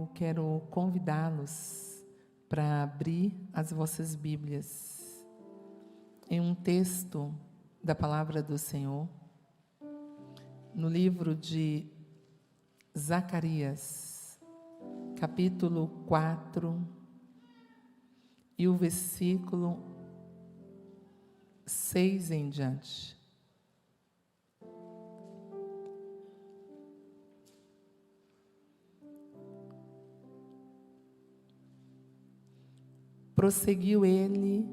eu quero convidá-los para abrir as vossas Bíblias em um texto da Palavra do Senhor, no livro de Zacarias, capítulo 4, e o versículo 6 em diante. Prosseguiu ele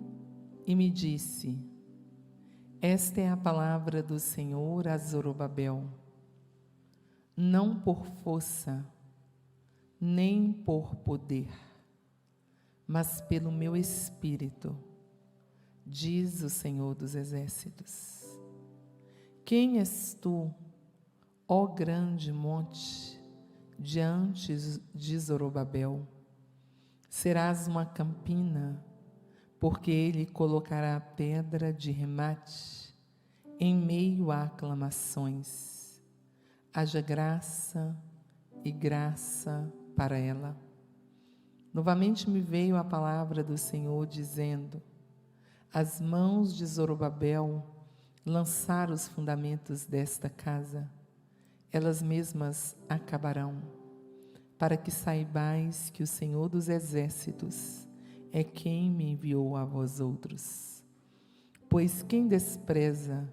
e me disse: esta é a palavra do Senhor a Zorobabel. Não por força, nem por poder, mas pelo meu Espírito, diz o Senhor dos Exércitos. Quem és tu, ó grande monte, diante de Zorobabel? Serás uma campina, porque ele colocará a pedra de remate em meio a aclamações. Haja graça e graça para ela. Novamente me veio a palavra do Senhor dizendo: as mãos de Zorobabel lançaram os fundamentos desta casa, elas mesmas acabarão, para que saibais que o Senhor dos Exércitos é quem me enviou a vós outros. Pois quem despreza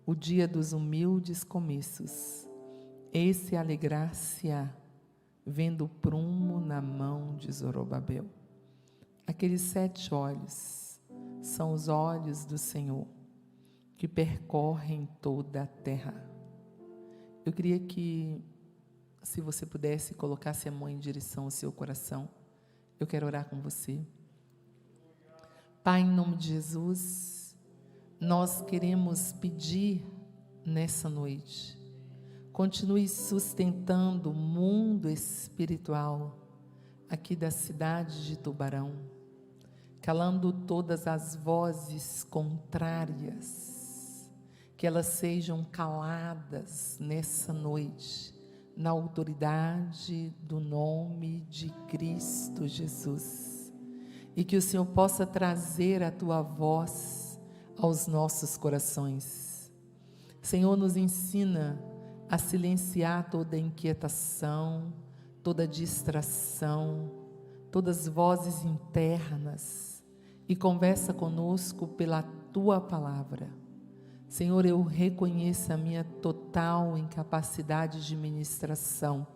o dia dos humildes começos, esse alegrar-se-á, vendo o prumo na mão de Zorobabel. Aqueles 7 olhos são os olhos do Senhor, que percorrem toda a terra. Eu queria que, se você pudesse, colocasse a mão em direção ao seu coração. Eu quero orar com você. Pai, em nome de Jesus, nós queremos pedir nessa noite, continue sustentando o mundo espiritual aqui da cidade de Tubarão, calando todas as vozes contrárias, que elas sejam caladas nessa noite, na autoridade do nome de Cristo Jesus. E que o Senhor possa trazer a Tua voz aos nossos corações. Senhor, nos ensina a silenciar toda inquietação, toda distração, todas as vozes internas, e conversa conosco pela Tua palavra. Senhor, eu reconheço a minha total incapacidade de ministração,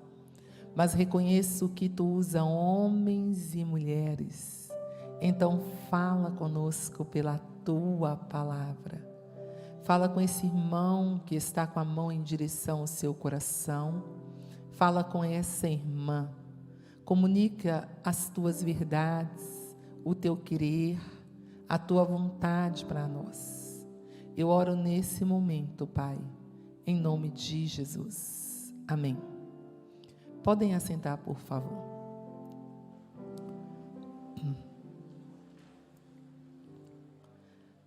mas reconheço que Tu usa homens e mulheres. Então fala conosco pela Tua palavra. Fala com esse irmão que está com a mão em direção ao seu coração. Fala com essa irmã. Comunica as Tuas verdades, o Teu querer, a Tua vontade para nós. Eu oro nesse momento, Pai, em nome de Jesus. Amém. Podem assentar, por favor.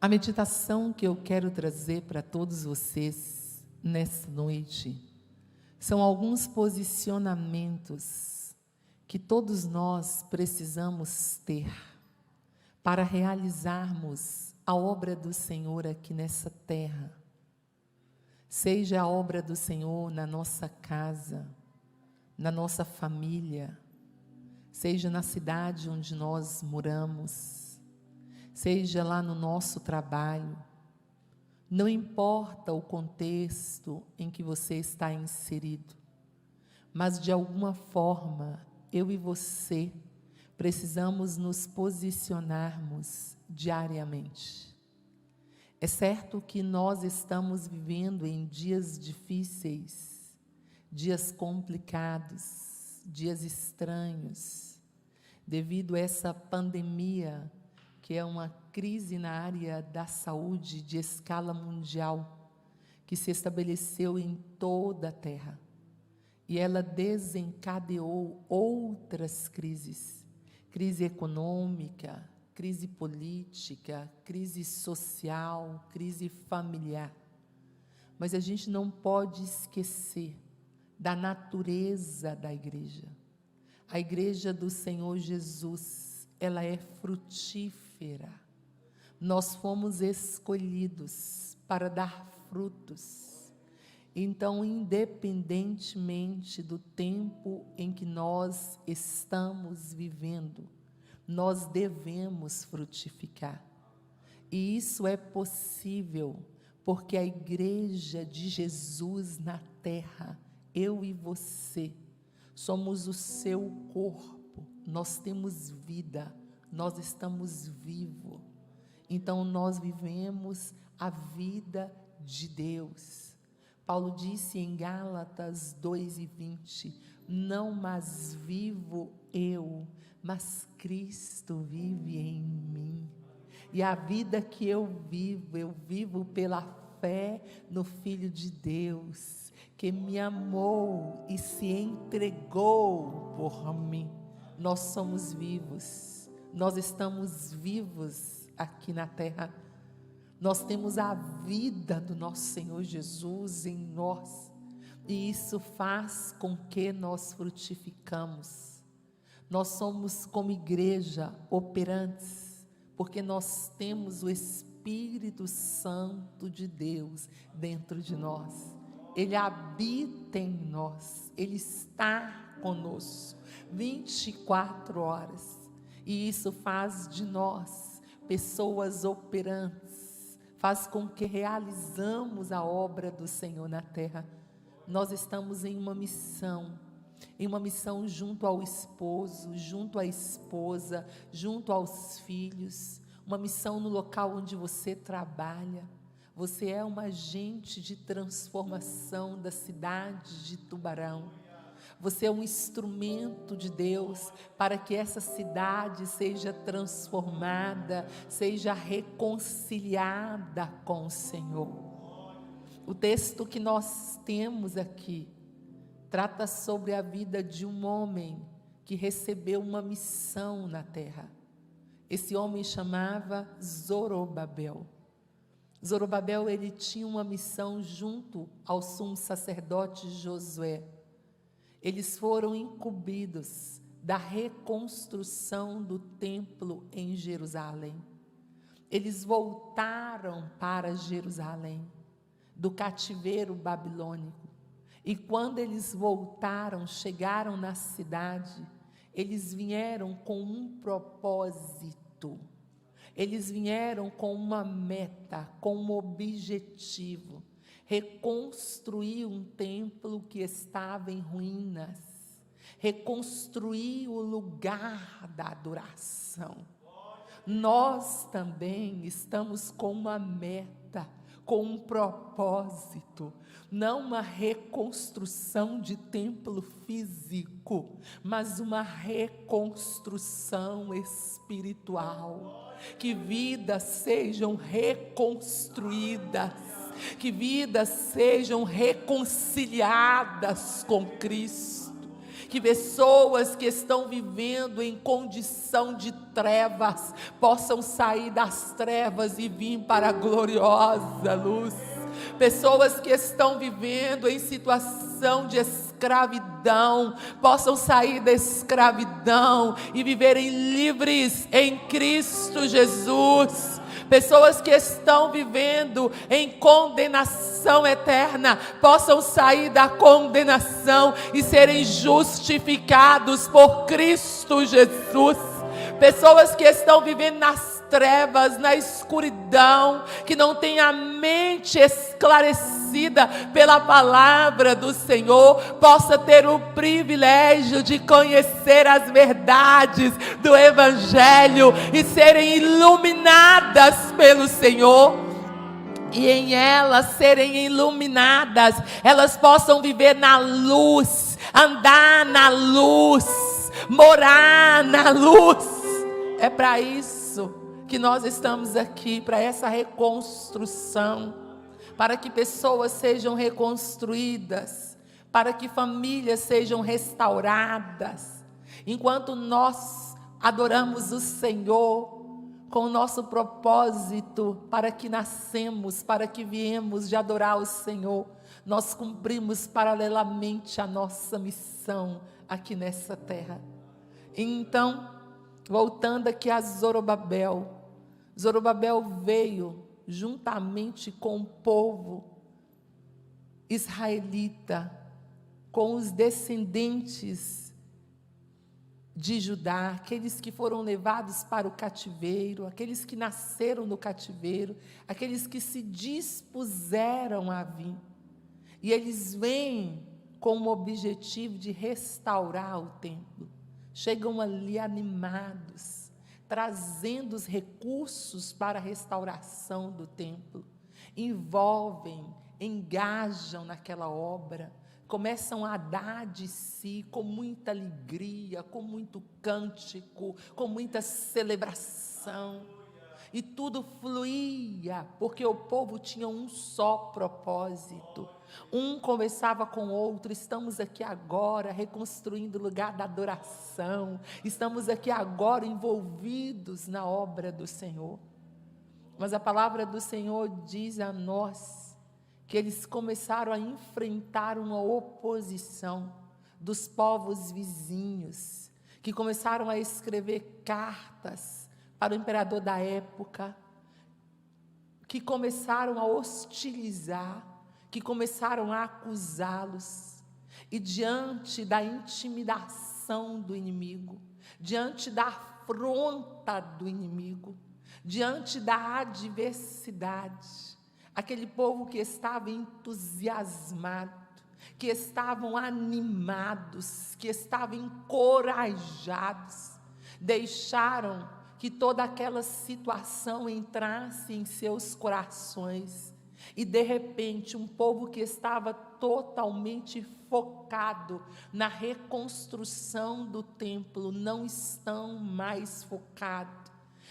A meditação que eu quero trazer para todos vocês nesta noite são alguns posicionamentos que todos nós precisamos ter para realizarmos a obra do Senhor aqui nessa terra. Seja a obra do Senhor na nossa casa, na nossa família, seja na cidade onde nós moramos, seja lá no nosso trabalho. Não importa o contexto em que você está inserido, mas de alguma forma, eu e você precisamos nos posicionarmos diariamente. É certo que nós estamos vivendo em dias difíceis, dias complicados, dias estranhos, devido a essa pandemia, que é uma crise na área da saúde de escala mundial, que se estabeleceu em toda a terra. E ela desencadeou outras crises, crise econômica, crise política, crise social, crise familiar. Mas a gente não pode esquecer da natureza da igreja. A igreja do Senhor Jesus, ela é frutífera. Nós fomos escolhidos para dar frutos. Então, independentemente do tempo em que nós estamos vivendo, nós devemos frutificar. E isso é possível porque a igreja de Jesus na terra, eu e você, somos o seu corpo, nós temos vida, nós estamos vivos. Então nós vivemos a vida de Deus. Paulo disse em Gálatas 2:20, não mais vivo eu, mas Cristo vive em mim. E a vida que eu vivo pela fé no Filho de Deus, que me amou e se entregou por mim. Nós somos vivos, nós estamos vivos aqui na terra. Nós temos a vida do nosso Senhor Jesus em nós, e isso faz com que nós frutificamos. Nós somos como igreja operantes, porque nós temos o Espírito Santo de Deus dentro de nós. Ele habita em nós, Ele está conosco 24 horas, e isso faz de nós pessoas operantes, faz com que realizamos a obra do Senhor na terra. Nós estamos em uma missão junto ao esposo, junto à esposa, junto aos filhos, uma missão no local onde você trabalha. Você é um agente de transformação da cidade de Tubarão. Você é um instrumento de Deus para que essa cidade seja transformada, seja reconciliada com o Senhor. O texto que nós temos aqui trata sobre a vida de um homem que recebeu uma missão na terra. Esse homem chamava Zorobabel. Zorobabel, ele tinha uma missão junto ao sumo sacerdote Josué. Eles foram incumbidos da reconstrução do templo em Jerusalém. Eles voltaram para Jerusalém, do cativeiro babilônico. E quando eles voltaram, chegaram na cidade, eles vieram com um propósito. Eles vieram com uma meta, com um objetivo: reconstruir um templo que estava em ruínas, reconstruir o lugar da adoração. Nós também estamos com uma meta, com um propósito, não uma reconstrução de templo físico, mas uma reconstrução espiritual. Que vidas sejam reconstruídas, que vidas sejam reconciliadas com Cristo, que pessoas que estão vivendo em condição de trevas possam sair das trevas e vir para a gloriosa luz. Pessoas que estão vivendo em situação de escravidão possam sair da escravidão e viverem livres em Cristo Jesus. Pessoas que estão vivendo em condenação eterna possam sair da condenação e serem justificados por Cristo Jesus. Pessoas que estão vivendo nas trevas, na escuridão, que não têm a mente esclarecida pela palavra do Senhor, possa ter o privilégio de conhecer as verdades do Evangelho e serem iluminadas pelo Senhor. E em elas serem iluminadas, elas possam viver na luz, andar na luz, morar na luz. É para isso que nós estamos aqui, para essa reconstrução, para que pessoas sejam reconstruídas, para que famílias sejam restauradas. Enquanto nós adoramos o Senhor com o nosso propósito, para que nascemos, para que viemos de adorar o Senhor, nós cumprimos paralelamente a nossa missão aqui nessa terra. Então, voltando aqui a Zorobabel, Zorobabel veio juntamente com o povo israelita, com os descendentes de Judá, aqueles que foram levados para o cativeiro, aqueles que nasceram no cativeiro, aqueles que se dispuseram a vir. E eles vêm com o objetivo de restaurar o templo. Chegam ali animados, trazendo os recursos para a restauração do templo. Envolvem, engajam naquela obra, começam a dar de si com muita alegria, com muito cântico, com muita celebração. E tudo fluía, porque o povo tinha um só propósito. Um conversava com o outro, estamos aqui agora reconstruindo o lugar da adoração, estamos aqui agora envolvidos na obra do Senhor. Mas a palavra do Senhor diz a nós que eles começaram a enfrentar uma oposição dos povos vizinhos, que começaram a escrever cartas para o imperador da época, que começaram a hostilizar, que começaram a acusá-los. E diante da intimidação do inimigo, diante da afronta do inimigo, diante da adversidade, aquele povo que estava entusiasmado, que estavam animados, que estavam encorajados, deixaram que toda aquela situação entrasse em seus corações. E de repente, um povo que estava totalmente focado na reconstrução do templo, não estão mais focados,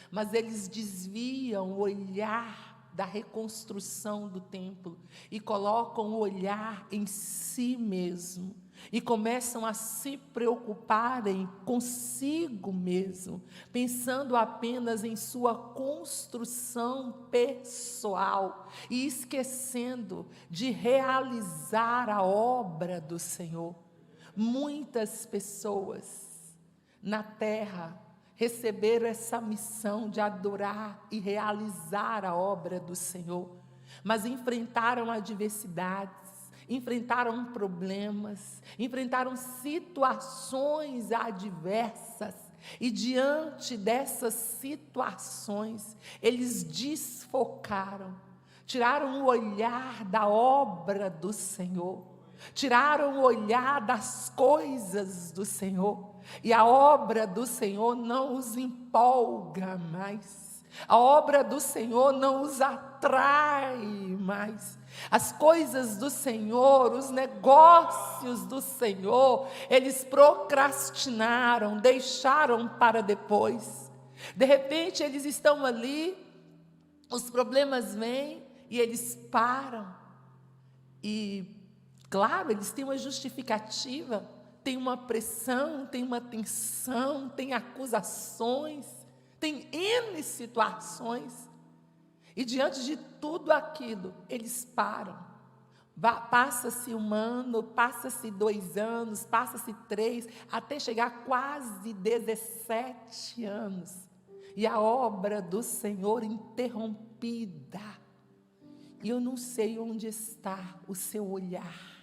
mas eles desviam o olhar da reconstrução do templo e colocam o olhar em si mesmo e começam a se preocuparem consigo mesmo, pensando apenas em sua construção pessoal e esquecendo de realizar a obra do Senhor. Muitas pessoas na terra receberam essa missão de adorar e realizar a obra do Senhor, mas enfrentaram adversidades, enfrentaram problemas, enfrentaram situações adversas, e diante dessas situações, eles desfocaram, tiraram o olhar da obra do Senhor, tiraram o olhar das coisas do Senhor, e a obra do Senhor não os empolga mais, a obra do Senhor não os atrai mais, as coisas do Senhor, os negócios do Senhor, eles procrastinaram, deixaram para depois. De repente eles estão ali, os problemas vêm e eles param, e claro, eles têm uma justificativa, tem uma pressão, tem uma tensão, tem acusações, tem N situações, e diante de tudo aquilo, eles param. Passa-se 1 ano, passa-se 2 anos, passa-se 3, até chegar a quase 17 anos, e a obra do Senhor interrompida. E eu não sei onde está o seu olhar,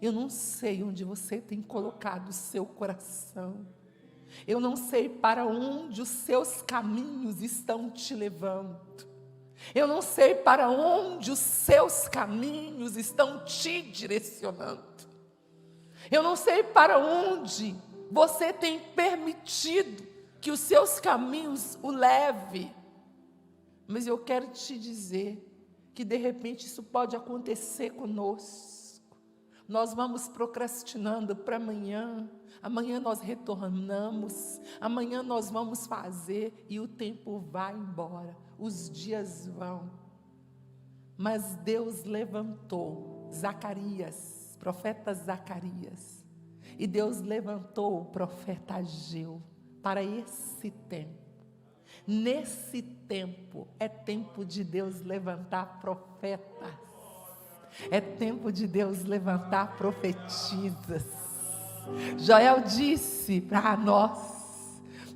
eu não sei onde você tem colocado o seu coração, eu não sei para onde os seus caminhos estão te levando, eu não sei para onde os seus caminhos estão te direcionando, eu não sei para onde você tem permitido que os seus caminhos o leve, mas eu quero te dizer que de repente isso pode acontecer conosco. Nós vamos procrastinando para amanhã, amanhã nós retornamos, amanhã nós vamos fazer, e o tempo vai embora, os dias vão. Mas Deus levantou Zacarias, profeta Zacarias, e Deus levantou o profeta Ageu para esse tempo. Nesse tempo, é tempo de Deus levantar profetas, é tempo de Deus levantar profetisas, Joel disse para nós,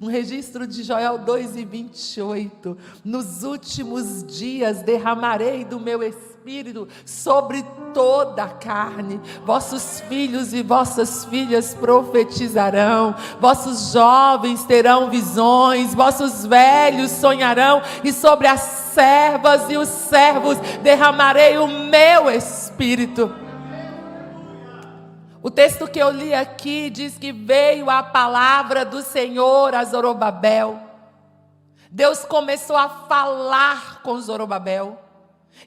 no registro de Joel 2:28, nos últimos dias derramarei do meu Espírito sobre toda a carne, vossos filhos e vossas filhas profetizarão, vossos jovens terão visões, vossos velhos sonharão, e sobre as servas e os servos derramarei o meu Espírito. O texto que eu li aqui diz que veio a palavra do Senhor a Zorobabel. Deus começou a falar com Zorobabel.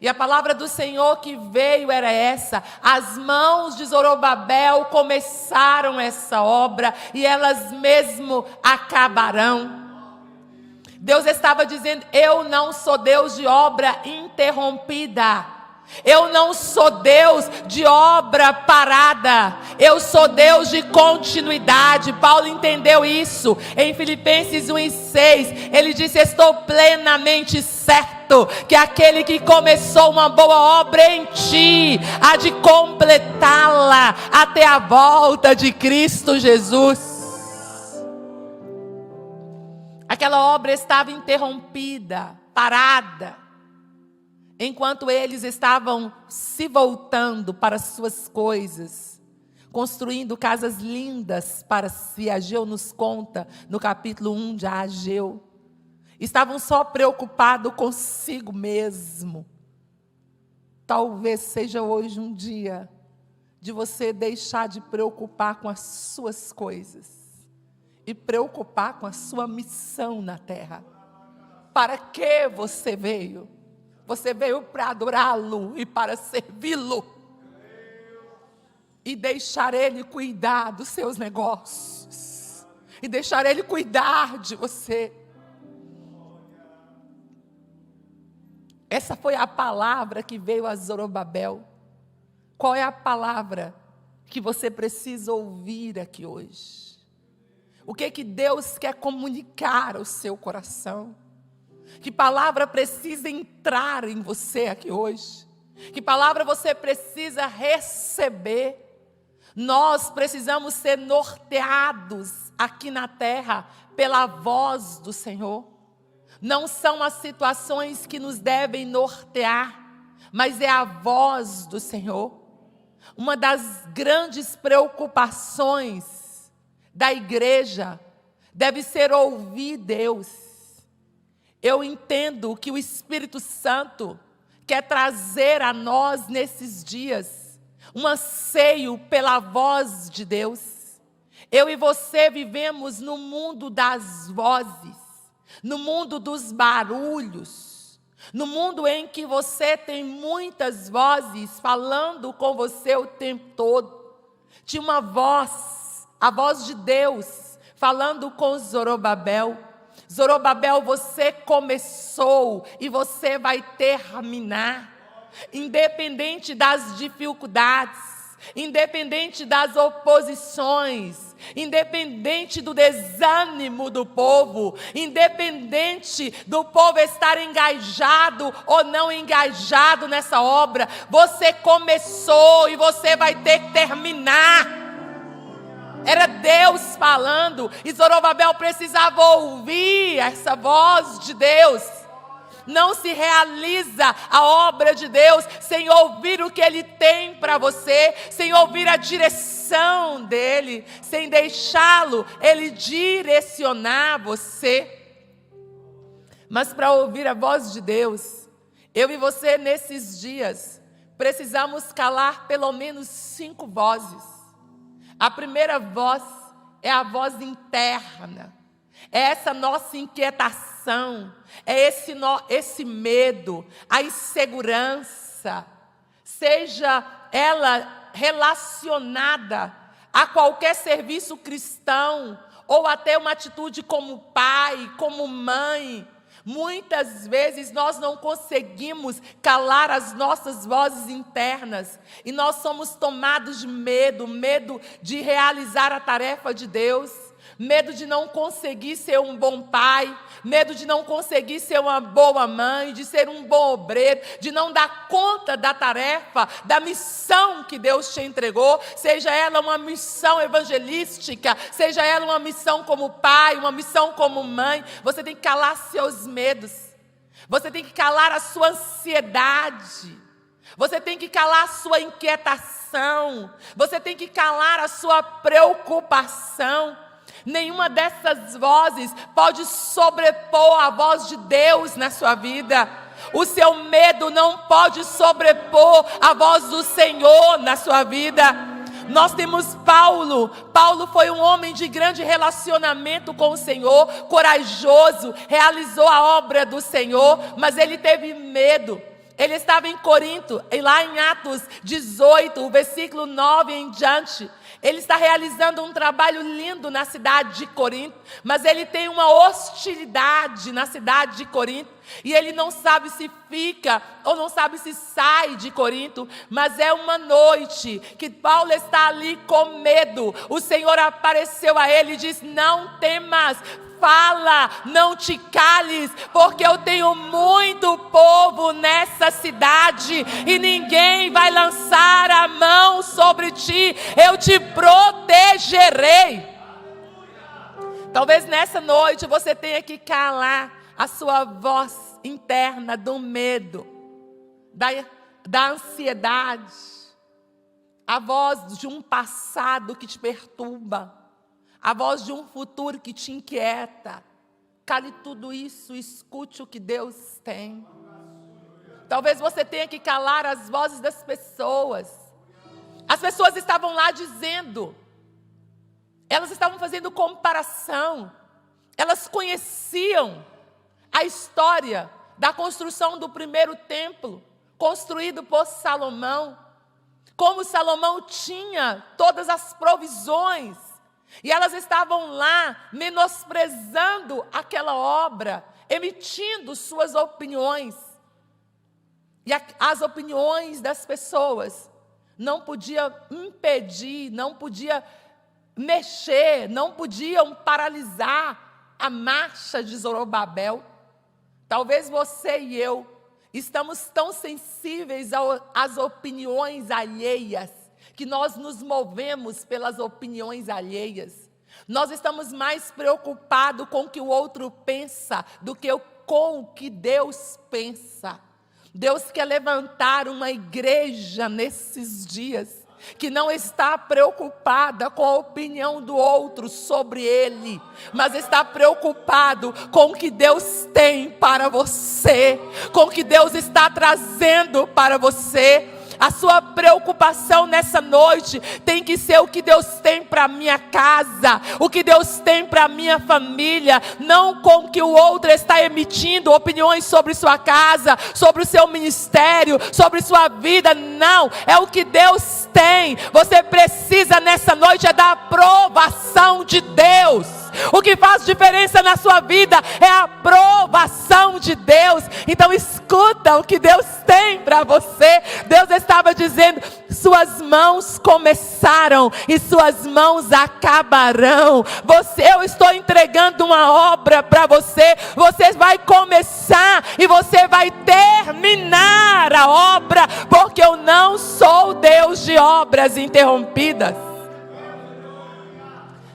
E a palavra do Senhor que veio era essa: as mãos de Zorobabel começaram essa obra e elas mesmo acabarão. Deus estava dizendo: eu não sou Deus de obra interrompida. Eu não sou Deus de obra parada, eu sou Deus de continuidade. Paulo entendeu isso em Filipenses 1:6. Ele disse: estou plenamente certo que aquele que começou uma boa obra em ti há de completá-la até a volta de Cristo Jesus. Aquela obra estava interrompida, parada, enquanto eles estavam se voltando para as suas coisas, construindo casas lindas para si. Ageu nos conta no capítulo 1 de Ageu. Estavam só preocupados consigo mesmo. Talvez seja hoje um dia de você deixar de preocupar com as suas coisas e preocupar com a sua missão na terra. Para que você veio? Você veio para adorá-lo e para servi-lo. E deixar ele cuidar dos seus negócios. E deixar ele cuidar de você. Essa foi a palavra que veio a Zorobabel. Qual é a palavra que você precisa ouvir aqui hoje? O que Deus quer comunicar ao seu coração? Que palavra precisa entrar em você aqui hoje? Que palavra você precisa receber? Nós precisamos ser norteados aqui na terra pela voz do Senhor. Não são as situações que nos devem nortear, mas é a voz do Senhor. Uma das grandes preocupações da igreja deve ser ouvir Deus. Eu entendo que o Espírito Santo quer trazer a nós nesses dias um anseio pela voz de Deus. Eu e você vivemos no mundo das vozes, no mundo dos barulhos, no mundo em que você tem muitas vozes falando com você o tempo todo. Tinha uma voz, a voz de Deus, falando com Zorobabel. Zorobabel, você começou e você vai terminar. Independente das dificuldades, independente das oposições, independente do desânimo do povo, independente do povo estar engajado ou não engajado nessa obra, você começou e você vai ter que terminar. Era Deus falando, e Zorobabel precisava ouvir essa voz de Deus. Não se realiza a obra de Deus sem ouvir o que Ele tem para você, sem ouvir a direção dEle, sem deixá-lo, Ele direcionar você. Mas para ouvir a voz de Deus, eu e você nesses dias, precisamos calar pelo menos 5 vozes. A primeira voz é a voz interna, é essa nossa inquietação, é esse medo, a insegurança, seja ela relacionada a qualquer serviço cristão, ou até uma atitude como pai, como mãe. Muitas vezes nós não conseguimos calar as nossas vozes internas e nós somos tomados de medo de realizar a tarefa de Deus. medo de não conseguir ser um bom pai, medo de não conseguir ser uma boa mãe, de ser um bom obreiro, de não dar conta da tarefa, da missão que Deus te entregou, seja ela uma missão evangelística, seja ela uma missão como pai, uma missão como mãe. Você tem que calar seus medos, você tem que calar a sua ansiedade, você tem que calar a sua inquietação, você tem que calar a sua preocupação. Nenhuma dessas vozes pode sobrepor a voz de Deus na sua vida. O seu medo não pode sobrepor a voz do Senhor na sua vida. Nós temos Paulo. Paulo foi um homem de grande relacionamento com o Senhor, corajoso, realizou a obra do Senhor, mas ele teve medo. Ele estava em Corinto, e lá em Atos 18, o versículo 9 em diante, ele está realizando um trabalho lindo na cidade de Corinto, mas ele tem uma hostilidade na cidade de Corinto, e ele não sabe se fica ou não sabe se sai de Corinto. Mas é uma noite que Paulo está ali com medo. O Senhor apareceu a ele e diz: não temas, fala, não te cales, porque eu tenho muito povo nessa cidade e ninguém vai lançar a mão sobre ti, eu te protegerei. Talvez nessa noite você tenha que calar a sua voz interna do medo, da ansiedade, a voz de um passado que te perturba, a voz de um futuro que te inquieta. Cale tudo isso, escute o que Deus tem. Talvez você tenha que calar as vozes das pessoas. As pessoas estavam lá dizendo, elas estavam fazendo comparação, elas conheciam a história da construção do primeiro templo, construído por Salomão, como Salomão tinha todas as provisões, e elas estavam lá menosprezando aquela obra, emitindo suas opiniões, e as opiniões das pessoas não podiam impedir, não podiam mexer, não podiam paralisar a marcha de Zorobabel. Talvez você e eu estamos tão sensíveis às opiniões alheias, que nós nos movemos pelas opiniões alheias. Nós estamos mais preocupados com o que o outro pensa do que com o que Deus pensa. Deus quer levantar uma igreja nesses dias que não está preocupada com a opinião do outro sobre ele, mas está preocupado com o que Deus tem para você, com o que Deus está trazendo para você. A sua preocupação nessa noite tem que ser o que Deus tem para a minha casa, o que Deus tem para a minha família, não com o que o outro está emitindo opiniões sobre sua casa, sobre o seu ministério, sobre sua vida. Não, é o que Deus tem. Você precisa nessa noite é da aprovação de Deus. O que faz diferença na sua vida é a aprovação de Deus. Então escuta o que Deus tem para você. Deus estava dizendo: suas mãos começaram e suas mãos acabarão. Eu estou entregando uma obra para você. Você vai começar e você vai terminar a obra, porque eu não sou Deus de obras interrompidas.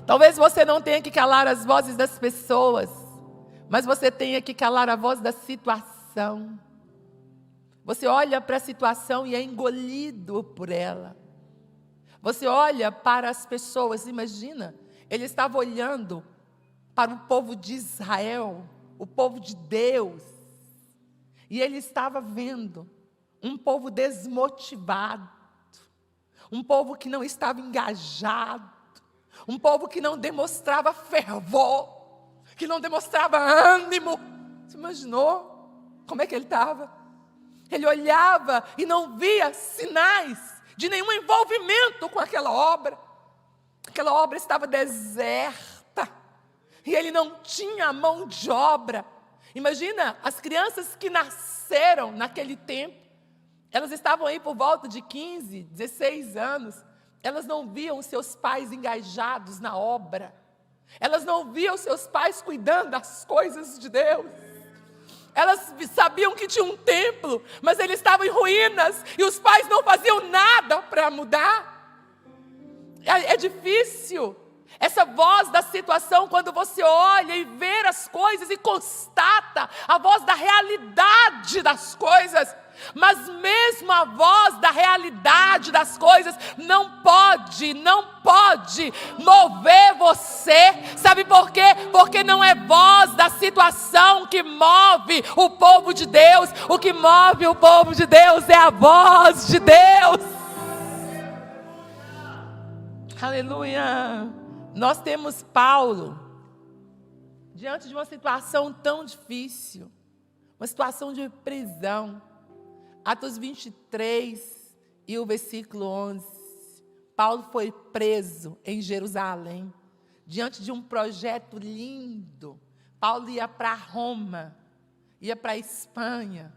Talvez você não tenha que calar as vozes das pessoas, mas você tenha que calar a voz da situação. Você olha para a situação e é engolido por ela. Você olha para as pessoas, imagina, ele estava olhando para o povo de Israel, o povo de Deus, e ele estava vendo um povo desmotivado, um povo que não estava engajado, um povo que não demonstrava fervor, que não demonstrava ânimo. Você imaginou como é que ele estava? Ele olhava e não via sinais de nenhum envolvimento com aquela obra. Aquela obra estava deserta e ele não tinha mão de obra. Imagina, as crianças que nasceram naquele tempo, elas estavam aí por volta de 15, 16 anos. Elas não viam seus pais engajados na obra. Elas não viam seus pais cuidando das coisas de Deus. Elas sabiam que tinha um templo, mas ele estava em ruínas, e os pais não faziam nada para mudar. É difícil. Essa voz da situação, quando você olha e vê as coisas e constata a voz da realidade das coisas, mas mesmo a voz da realidade das coisas não pode mover você. Sabe por quê? Porque não é voz da situação que move o povo de Deus. O que move o povo de Deus é a voz de Deus. Aleluia. Nós temos Paulo diante de uma situação tão difícil, uma situação de prisão. Atos 23 e o versículo 11. Paulo foi preso em Jerusalém, diante de um projeto lindo. Paulo ia para Roma, ia para a Espanha,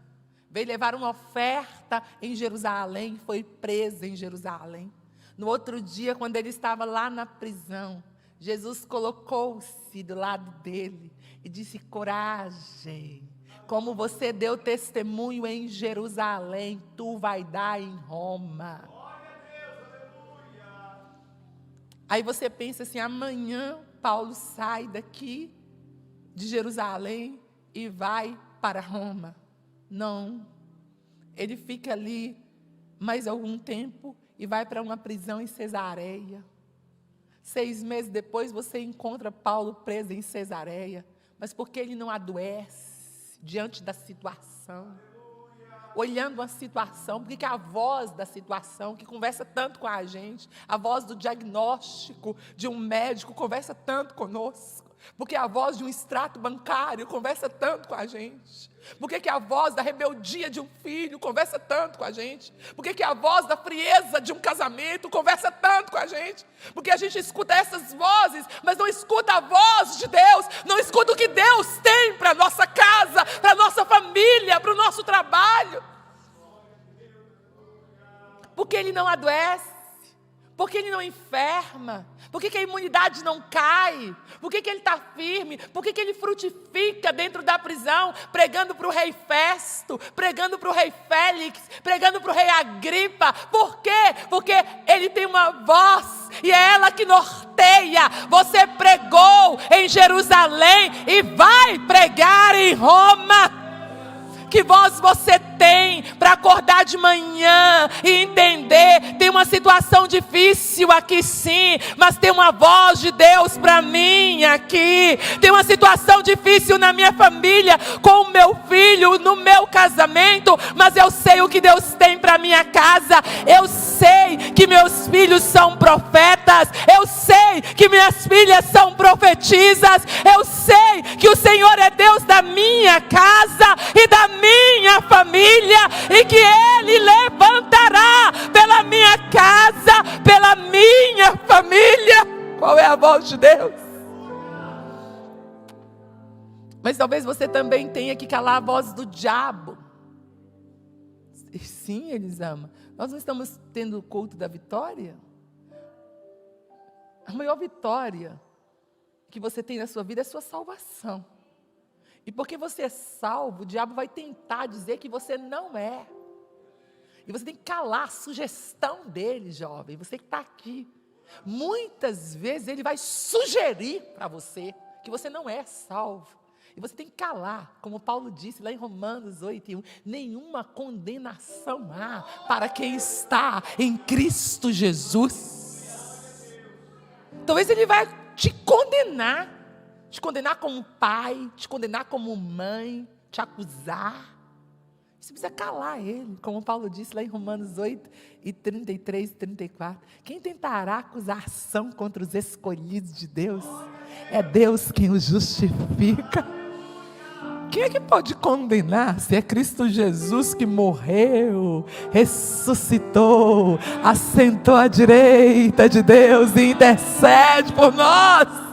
veio levar uma oferta em Jerusalém, foi preso em Jerusalém. No outro dia, quando ele estava lá na prisão, Jesus colocou-se do lado dele e disse: coragem, como você deu testemunho em Jerusalém, tu vai dar em Roma. Aí você pensa assim: amanhã Paulo sai daqui de Jerusalém e vai para Roma. Não, ele fica ali mais algum tempo e vai para uma prisão em Cesareia. 6 meses depois você encontra Paulo preso em Cesareia. Mas por que ele não adoece diante da situação? Olhando a situação, porque a voz da situação, que conversa tanto com a gente, a voz do diagnóstico de um médico conversa tanto conosco, porque a voz de um extrato bancário conversa tanto com a gente, porque que a voz da rebeldia de um filho conversa tanto com a gente, porque que a voz da frieza de um casamento conversa tanto com a gente, porque a gente escuta essas vozes, mas não escuta a voz de Deus, não escuta o que Deus tem para a nossa casa, para a nossa família, para o nosso trabalho. Porque ele não adoece, porque ele não enferma, porque que a imunidade não cai, porque que ele está firme, porque que ele frutifica dentro da prisão, pregando para o rei Festo, pregando para o rei Félix, pregando para o rei Agripa. Por quê? Porque ele tem uma voz e é ela que norteia. Você pregou em Jerusalém e vai pregar em Roma. Que voz você tem para acordar de manhã e entender? Tem uma situação difícil aqui sim, mas tem uma voz de Deus para mim aqui. Tem uma situação difícil na minha família, com o meu filho, no meu casamento, mas eu sei o que Deus tem para minha casa. Eu sei que meus filhos são profetas. Eu sei que minhas filhas são profetisas. Eu sei que o Senhor é Deus da minha casa e da minha família, e que Ele levantará pela minha casa, pela minha família. Qual é a voz de Deus? Mas talvez você também tenha que calar a voz do diabo. Sim, eles amam. Nós não estamos tendo o culto da vitória? A maior vitória que você tem na sua vida é a sua salvação. E porque você é salvo, o diabo vai tentar dizer que você não é. E você tem que calar a sugestão dele, jovem. Você que está aqui. Muitas vezes ele vai sugerir para você que você não é salvo. E você tem que calar, como Paulo disse lá em Romanos 8:1. Nenhuma condenação há para quem está em Cristo Jesus. Talvez ele vai te condenar. Te condenar como pai, te condenar como mãe, te acusar. Você precisa calar ele, como Paulo disse lá em Romanos 8:33 e 34. Quem tentará acusação contra os escolhidos de Deus? É Deus quem os justifica. Quem é que pode condenar se é Cristo Jesus que morreu, ressuscitou, assentou à direita de Deus e intercede por nós?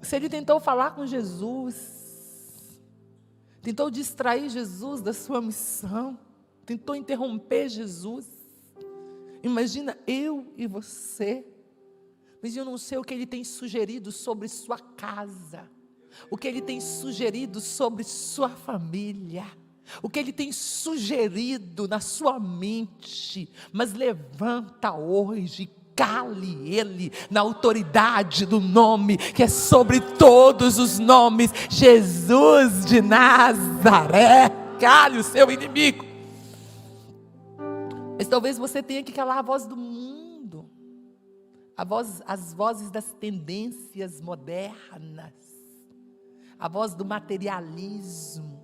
Se ele tentou falar com Jesus, tentou distrair Jesus da sua missão, tentou interromper Jesus, Imagina eu e você. Mas eu não sei o que Ele tem sugerido sobre sua casa, o que Ele tem sugerido sobre sua família, o que Ele tem sugerido na sua mente. Mas levanta hoje, cale Ele na autoridade do nome que é sobre todos os nomes, Jesus de Nazaré. Cale o seu inimigo. Mas talvez você tenha que calar a voz do mundo, as vozes das tendências modernas, a voz do materialismo,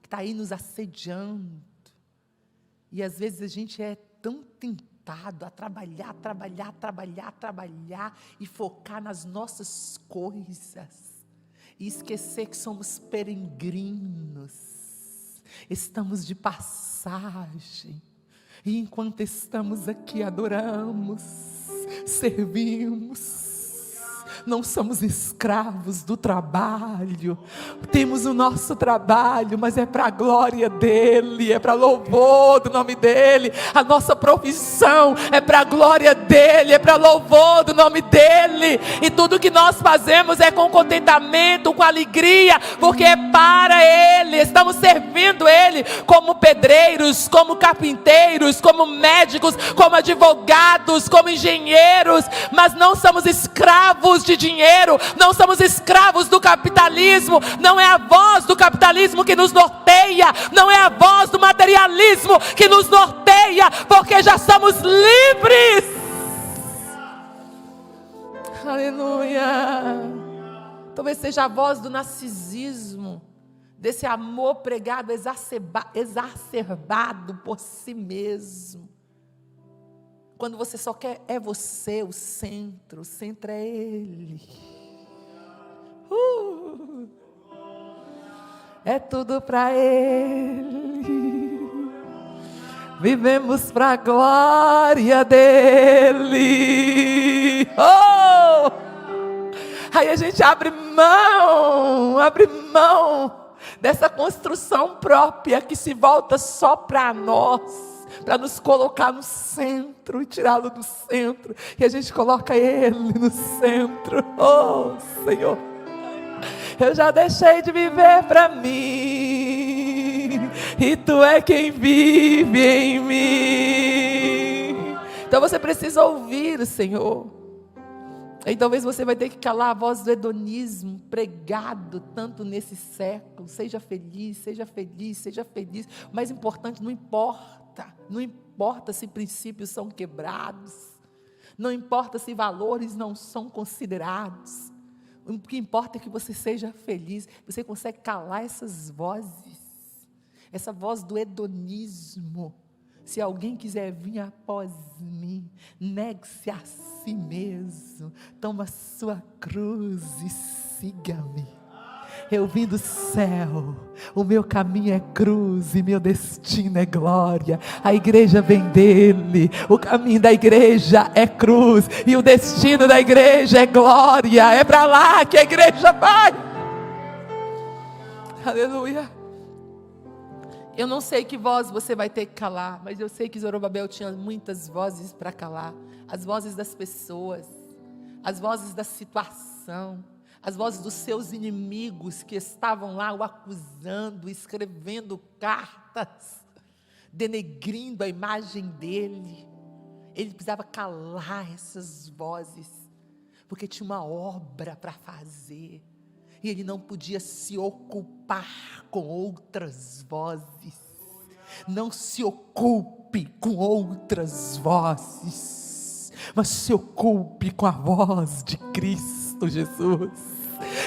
que está aí nos assediando. E às vezes a gente é tão tentado a trabalhar e focar nas nossas coisas, e esquecer que somos peregrinos, estamos de passagem. E enquanto estamos aqui, adoramos, servimos, não somos escravos do trabalho. Temos o nosso trabalho, mas é para a glória dEle, é para louvor do nome dEle. A nossa profissão é para a glória dEle, é para louvor do nome dEle. E tudo que nós fazemos é com contentamento, com alegria, porque é para Ele. Estamos servindo Ele como pedreiros, como carpinteiros, como médicos, como advogados, como engenheiros, mas não somos escravos de dinheiro, não somos escravos do capitalismo. Não é a voz do capitalismo que nos norteia, não é a voz do materialismo que nos norteia, porque já somos livres. Aleluia. Talvez seja a voz do narcisismo, desse amor pregado, exacerbado por si mesmo. Quando você só quer, é você o centro é Ele. É tudo para Ele. Vivemos para a glória dEle. Aí a gente abre mão dessa construção própria que se volta só para nós, para nos colocar no centro e tirá-lo do centro, e a gente coloca Ele no centro. Oh, Senhor, eu já deixei de viver para mim, e Tu é quem vive em mim. Então você precisa ouvir o Senhor. E talvez você vai ter que calar a voz do hedonismo pregado tanto nesse século. Seja feliz, seja feliz, seja feliz. O mais importante, não importa se princípios são quebrados, não importa se valores não são considerados. O que importa é que você seja feliz. Você consegue calar essas vozes, essa voz do hedonismo. Se alguém quiser vir após mim, negue-se a si mesmo, toma a sua cruz e siga-me. Eu vim do céu, o meu caminho é cruz e meu destino é glória. A igreja vem dele, o caminho da igreja é cruz e o destino da igreja é glória. É para lá que a igreja vai. Aleluia. Eu não sei que voz você vai ter que calar, mas eu sei que Zorobabel tinha muitas vozes para calar. As vozes das pessoas, as vozes da situação, as vozes dos seus inimigos que estavam lá o acusando, escrevendo cartas, denegrindo a imagem dele. Ele precisava calar essas vozes, porque tinha uma obra para fazer. E ele não podia se ocupar com outras vozes. Não se ocupe com outras vozes, mas se ocupe com a voz de Cristo Jesus.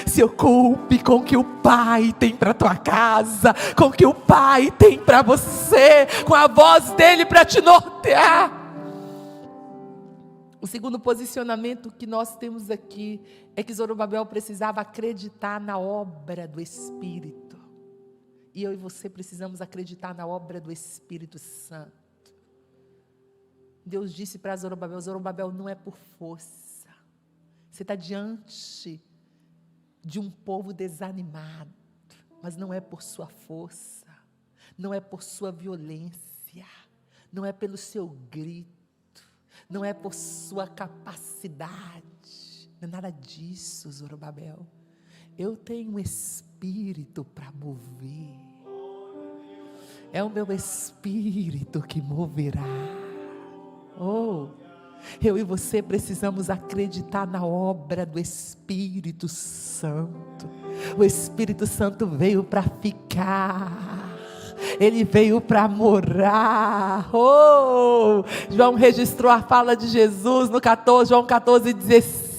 Se ocupe com o que o Pai tem para a tua casa, com o que o Pai tem para você, com a voz dele para te nortear. O segundo posicionamento que nós temos aqui é que Zorobabel precisava acreditar na obra do Espírito. E eu e você precisamos acreditar na obra do Espírito Santo. Deus disse para Zorobabel: Zorobabel, não é por força. Você está diante de um povo desanimado, mas não é por sua força, não é por sua violência, não é pelo seu grito, não é por sua capacidade, não é nada disso, Zorobabel. Eu tenho um espírito para mover. É o meu espírito que moverá. Oh, eu e você precisamos acreditar na obra do Espírito Santo. O Espírito Santo veio para ficar. Ele veio para morar. Oh, João registrou a fala de Jesus no João 14:16.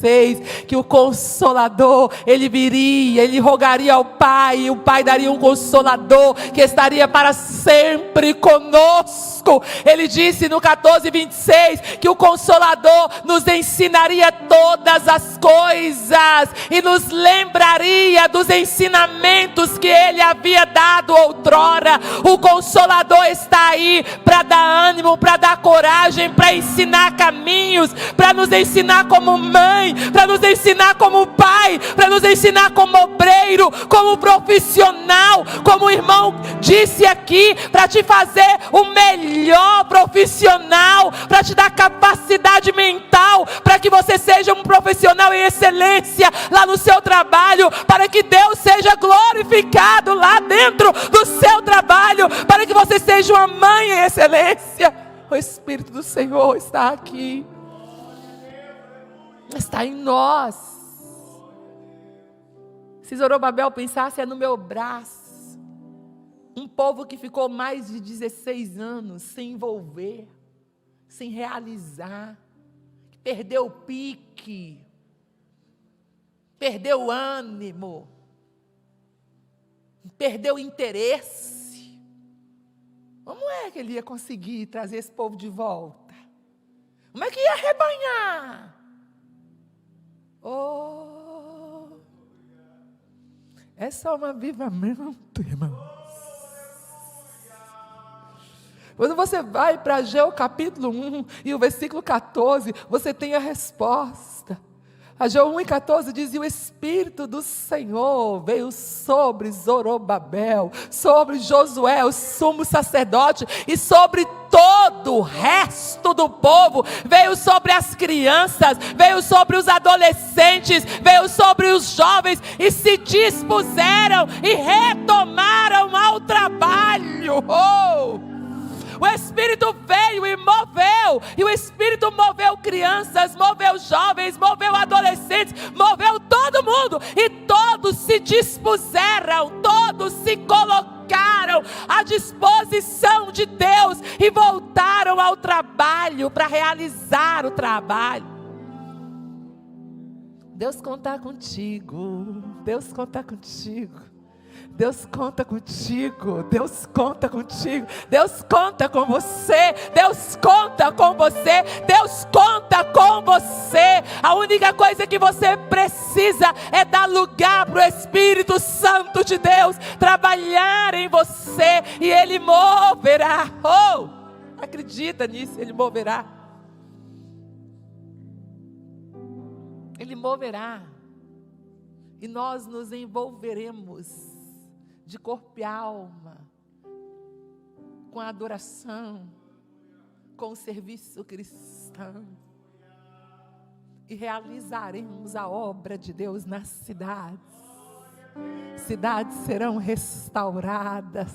Que o Consolador, ele viria, ele rogaria ao Pai, e o Pai daria um Consolador, que estaria para sempre conosco. Ele disse no 14:26, que o Consolador nos ensinaria todas as coisas, e nos lembraria dos ensinamentos que ele havia dado outrora. O Consolador está aí para dar ânimo, para dar coragem, para ensinar caminhos, para nos ensinar como mãe, para nos ensinar como pai, para nos ensinar como obreiro, como profissional, como o irmão disse aqui, para te fazer o melhor profissional, para te dar capacidade mental, para que você seja um profissional em excelência lá no seu trabalho, para que Deus seja glorificado lá dentro do seu trabalho, para que você seja uma mãe em excelência. O Espírito do Senhor está aqui. Está em nós. Se Zorobabel pensasse, é no meu braço. Um povo que ficou mais de 16 anos sem envolver, sem realizar, que perdeu o pique, perdeu o ânimo, perdeu o interesse. Como é que ele ia conseguir trazer esse povo de volta? Como é que ia arrebanhar? Oh, é só um avivamento, irmãos. Quando você vai para Ageu capítulo 1 e o versículo 14, você tem a resposta. Ageu 1:14 diz: e o Espírito do Senhor veio sobre Zorobabel, sobre Josué, o sumo sacerdote, e sobre todo o resto do povo. Veio sobre as crianças, veio sobre os adolescentes, veio sobre os jovens, e se dispuseram e retomaram ao trabalho. Oh! O Espírito veio e moveu, e o Espírito moveu crianças, moveu jovens, moveu adolescentes, moveu todo mundo, e todos se dispuseram, todos se colocaram à disposição de Deus, e voltaram ao trabalho, para realizar o trabalho. Deus conta contigo, Deus conta contigo. Deus conta contigo, Deus conta contigo, Deus conta com você, Deus conta com você, Deus conta com você. A única coisa que você precisa é dar lugar para o Espírito Santo de Deus trabalhar em você, e Ele moverá. Oh, acredita nisso, Ele moverá. Ele moverá, e nós nos envolveremos de corpo e alma, com a adoração, com o serviço cristão, e realizaremos a obra de Deus nas cidades. Cidades serão restauradas,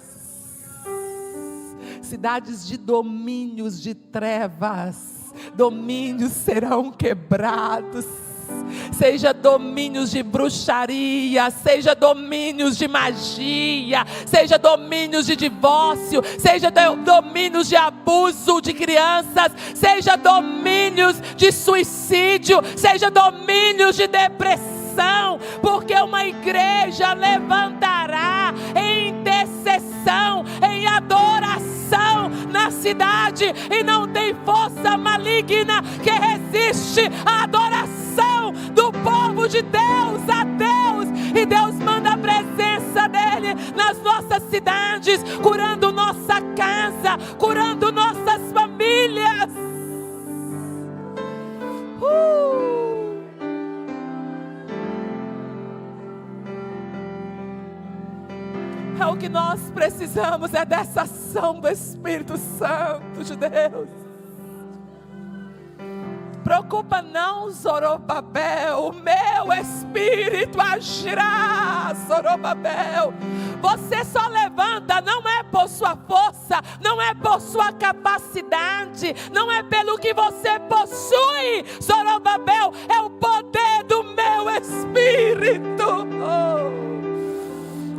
cidades de domínios de trevas, domínios serão quebrados. Seja domínios de bruxaria, seja domínios de magia, seja domínios de divórcio, seja domínios de abuso de crianças, seja domínios de suicídio, seja domínios de depressão, porque uma igreja levantará em intercessão, em adoração na cidade, e não tem força maligna que resiste à adoração do povo de Deus a Deus. E Deus manda a presença dele nas nossas cidades, curando nossa casa, curando nossas famílias. É o o que nós precisamos é dessa ação do Espírito Santo de Deus. Preocupa não, Zorobabel, o meu Espírito agirá, Zorobabel. Você só levanta, não é por sua força, não é por sua capacidade, não é pelo que você possui, Zorobabel, é o poder do meu Espírito.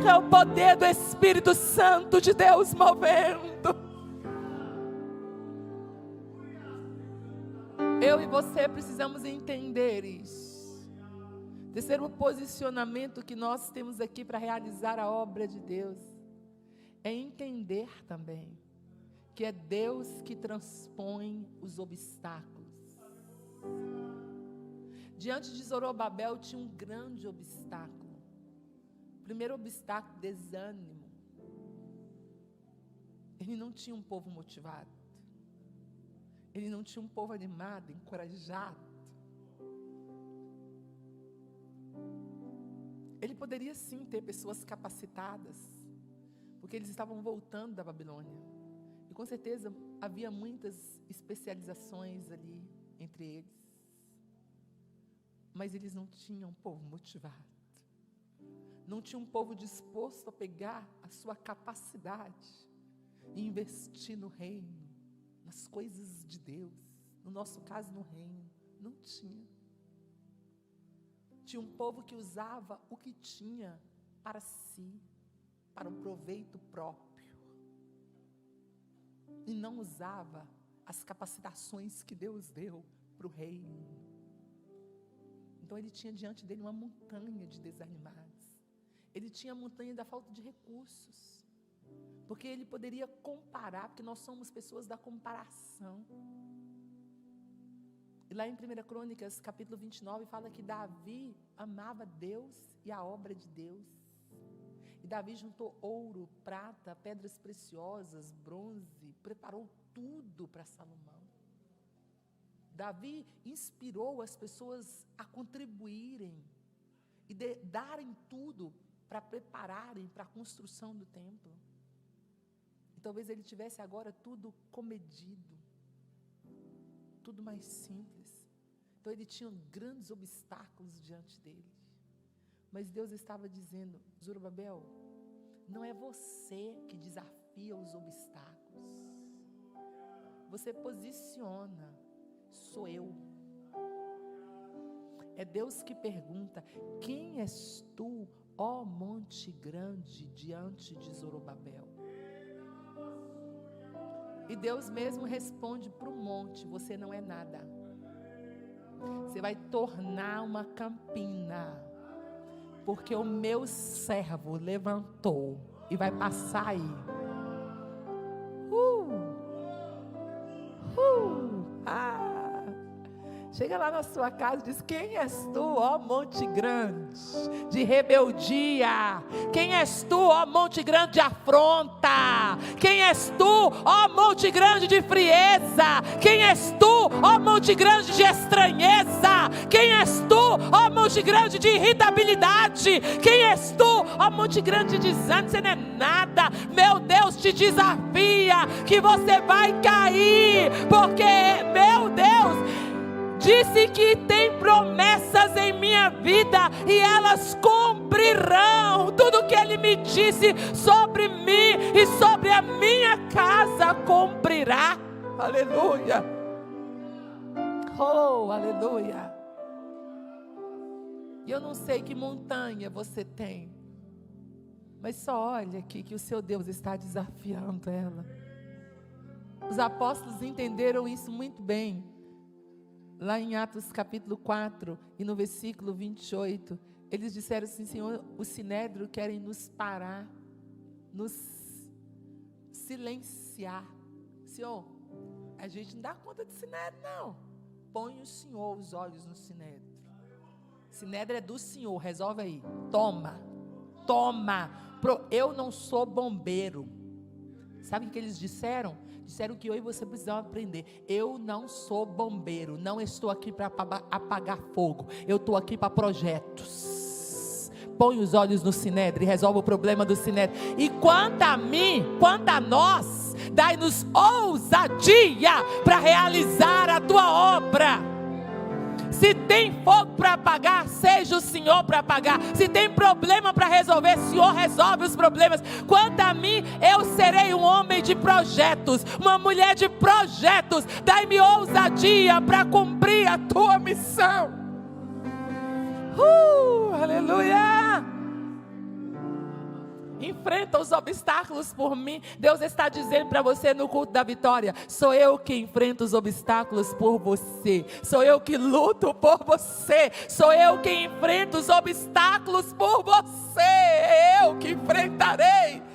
É o poder do Espírito Santo de Deus movendo. Eu e você precisamos entender isso. Terceiro posicionamento que nós temos aqui para realizar a obra de Deus é entender também que é Deus que transpõe os obstáculos. Diante de Zorobabel tinha um grande obstáculo. O primeiro obstáculo, desânimo. Ele não tinha um povo motivado. Ele não tinha um povo animado, encorajado. Ele poderia sim ter pessoas capacitadas, porque eles estavam voltando da Babilônia. E com certeza havia muitas especializações ali entre eles. Mas eles não tinham um povo motivado. Não tinha um povo disposto a pegar a sua capacidade e investir no reino, nas coisas de Deus, no nosso caso no reino. Não tinha. Tinha um povo que usava o que tinha para si, para um proveito próprio, e não usava as capacitações que Deus deu para o reino. Então ele tinha diante dele uma montanha de desanimados. Ele tinha a montanha da falta de recursos, porque ele poderia comparar, porque nós somos pessoas da comparação. E lá em 1 Crônicas, capítulo 29, fala que Davi amava Deus e a obra de Deus. E Davi juntou ouro, prata, pedras preciosas, bronze, preparou tudo para Salomão. Davi inspirou as pessoas a contribuírem e darem tudo para prepararem para a construção do templo. E talvez ele tivesse agora tudo comedido, tudo mais simples. Então ele tinha grandes obstáculos diante dele. Mas Deus estava dizendo: Zorobabel, não é você que desafia os obstáculos. Você posiciona, sou eu. É Deus que pergunta: quem és tu, ó monte grande, diante de Zorobabel? E Deus mesmo responde para o monte: você não é nada. Você vai tornar uma campina, porque o meu servo levantou e vai passar aí. Chega lá na sua casa e diz: quem és tu, ó monte grande de rebeldia? Quem és tu, ó monte grande de afronta? Quem és tu, ó monte grande de frieza? Quem és tu, ó monte grande de estranheza? Quem és tu, ó monte grande de irritabilidade? Quem és tu, ó monte grande de desânimo? Você não é nada. Meu Deus te desafia que você vai cair, porque meu Deus disse que tem promessas em minha vida e elas cumprirão. Tudo que Ele me disse sobre mim e sobre a minha casa cumprirá. Aleluia. Oh, aleluia. E eu não sei que montanha você tem, mas só olha aqui que o seu Deus está desafiando ela. Os apóstolos entenderam isso muito bem. Lá em Atos capítulo 4 e no versículo 28, eles disseram assim: Senhor, o Sinédrio querem nos parar, nos silenciar. Senhor, a gente não dá conta de Sinédrio não. Põe o Senhor os olhos no Sinédrio. Sinédrio é do Senhor, resolve aí. Toma. Eu não sou bombeiro. Sabe o que eles disseram? Disseram que eu e você precisamos aprender. Eu não sou bombeiro, não estou aqui para apagar fogo. Eu estou aqui para projetos. põe os olhos no Sinédrio e resolve o problema do Sinédrio. E quanto a mim, quanto a nós, dai-nos ousadia para realizar a tua obra. Se tem fogo para apagar, seja o Senhor para apagar. Se tem problema para resolver, o Senhor resolve os problemas. Quanto a mim, eu serei um homem de projetos, uma mulher de projetos. Dai-me ousadia para cumprir a tua missão. Aleluia! Enfrenta os obstáculos por mim. Deus está dizendo para você no culto da vitória: sou eu que enfrento os obstáculos por você, sou eu que luto por você, sou eu que enfrento os obstáculos por você, eu que enfrentarei.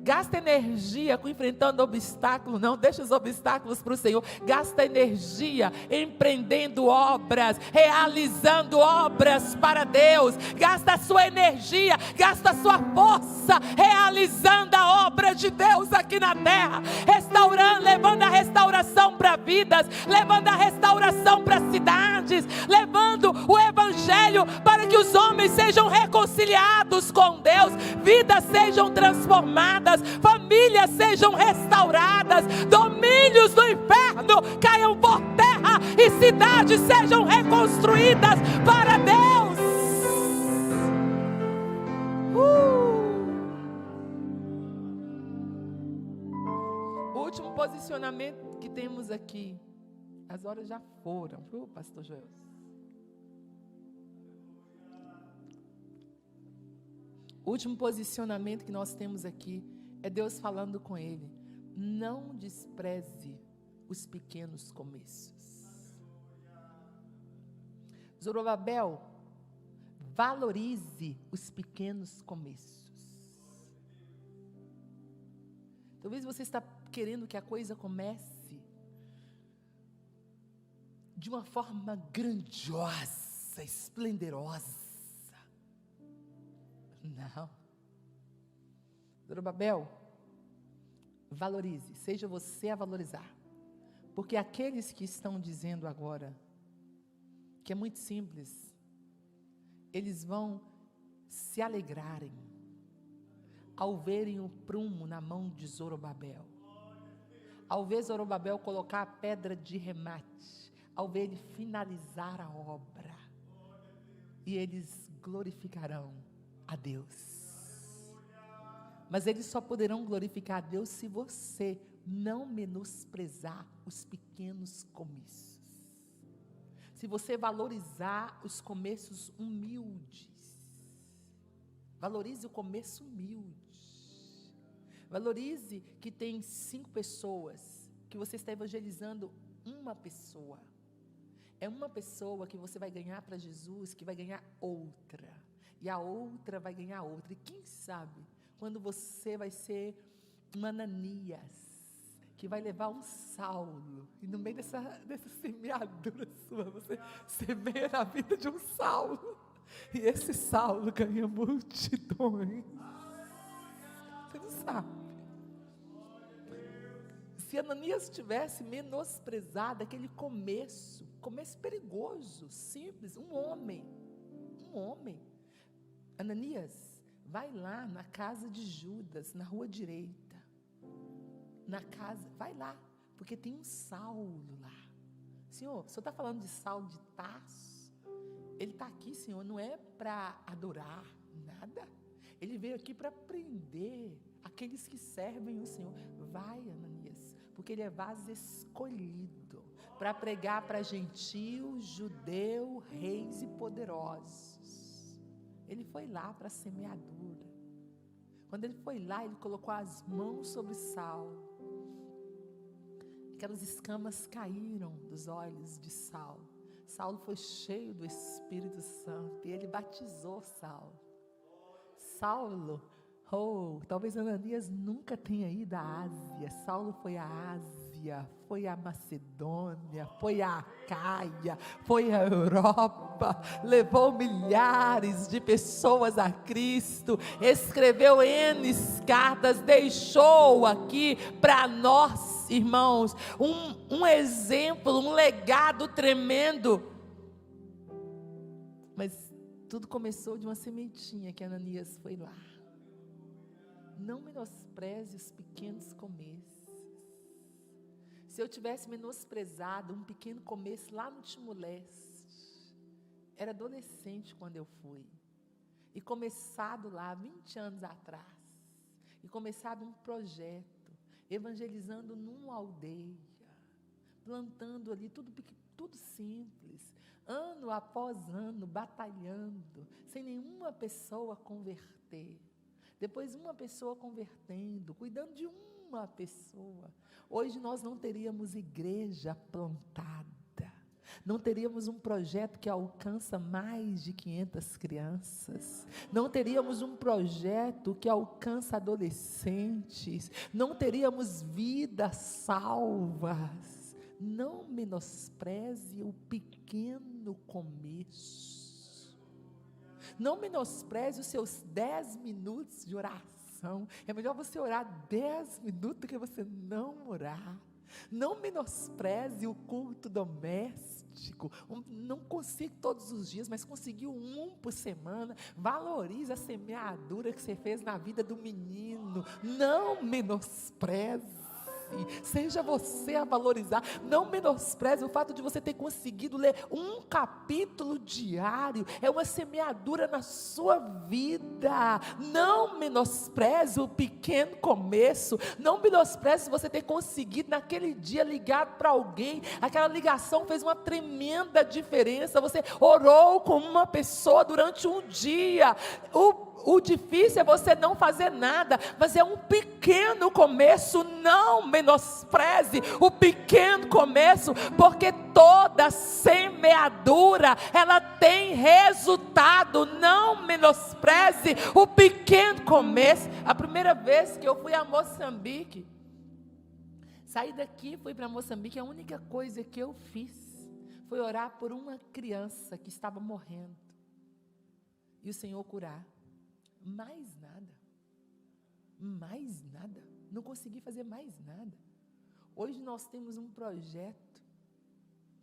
Gasta energia com enfrentando obstáculos, não deixa os obstáculos para o Senhor. Gasta energia empreendendo obras, realizando obras para Deus. Gasta a sua energia, gasta a sua força, realizando a obra de Deus aqui na terra. Restaurando, levando a restauração para vidas, levando a restauração para cidades, levando o evangelho para que os homens sejam reconciliados com Deus, vidas sejam transformadas, famílias sejam restauradas, domínios do inferno caiam por terra e cidades sejam reconstruídas para Deus. O último posicionamento que temos aqui, as horas já foram, pastor Joel? O último posicionamento que nós temos aqui é Deus falando com ele: não despreze os pequenos começos. Zorobabel, valorize os pequenos começos. Talvez você está querendo que a coisa comece de uma forma grandiosa, esplendorosa. Não. Zorobabel, valorize, seja você a valorizar. Porque aqueles que estão dizendo agora que é muito simples, eles vão se alegrarem ao verem o prumo na mão de Zorobabel, ao ver Zorobabel colocar a pedra de remate, ao ver ele finalizar a obra, e eles glorificarão a Deus. Mas eles só poderão glorificar a Deus se você não menosprezar os pequenos começos. Se você valorizar os começos humildes. Valorize o começo humilde. Valorize que tem 5 pessoas, que você está evangelizando uma pessoa. É uma pessoa que você vai ganhar para Jesus, que vai ganhar outra. E a outra vai ganhar outra. E quem sabe, quando você vai ser um Ananias, que vai levar um Saulo, e no meio dessa semeadura sua, você semeia a vida de um Saulo, e esse Saulo ganha multidões. Você não sabe. Se Ananias tivesse menosprezado aquele começo perigoso, simples, um homem, Ananias, vai lá na casa de Judas, na rua direita, vai lá, porque tem um Saulo lá. Senhor, o senhor está falando de Saulo de Tarso? Ele está aqui, Senhor, não é para adorar nada, ele veio aqui para prender aqueles que servem o Senhor. Vai, Ananias, porque ele é vaso escolhido para pregar para gentio, judeu, reis e poderosos. Ele foi lá para a semeadura. Quando ele foi lá, ele colocou as mãos sobre Saulo. Aquelas escamas caíram dos olhos de Saulo. Saulo foi cheio do Espírito Santo e ele batizou Saulo. Talvez Ananias nunca tenha ido à Ásia. Saulo foi à Ásia, foi à Macedônia, foi à Acaia, foi à Europa, levou milhares de pessoas a Cristo, escreveu N cartas, deixou aqui para nós, irmãos, um exemplo, um legado tremendo. Mas Tudo começou de uma sementinha que Ananias foi lá. Não menospreze os pequenos começos. Se eu tivesse menosprezado um pequeno começo lá no Timor-Leste, era adolescente quando eu fui, e começado lá 20 anos atrás, e começado um projeto, evangelizando numa aldeia, plantando ali tudo simples, ano após ano, batalhando, sem nenhuma pessoa converter. Depois uma pessoa convertendo, cuidando de uma pessoa. Hoje nós não teríamos igreja plantada, não teríamos um projeto que alcança mais de 500 crianças, não teríamos um projeto que alcança adolescentes, não teríamos vidas salvas. Não menospreze o pequeno começo. Não menospreze os seus 10 minutos de oração. É melhor você orar 10 minutos do que você não orar. Não menospreze o culto doméstico. Não consigo todos os dias, mas conseguiu um por semana. Valorize a semeadura que você fez na vida do menino. Não menospreze. Seja você a valorizar. Não menospreze o fato de você ter conseguido ler um capítulo diário. É uma semeadura na sua vida. Não menospreze o pequeno começo. Não menospreze você ter conseguido naquele dia ligar para alguém. Aquela ligação fez uma tremenda diferença. Você orou com uma pessoa durante um dia. O difícil é você não fazer nada, mas é um pequeno começo. Não menospreze o pequeno começo, porque toda semeadura, ela tem resultado. Não menospreze o pequeno começo. A primeira vez que eu fui a Moçambique, saí daqui, fui para Moçambique, a única coisa que eu fiz foi orar por uma criança que estava morrendo, e o Senhor curar. Mais nada, não consegui fazer mais nada. Hoje nós temos um projeto,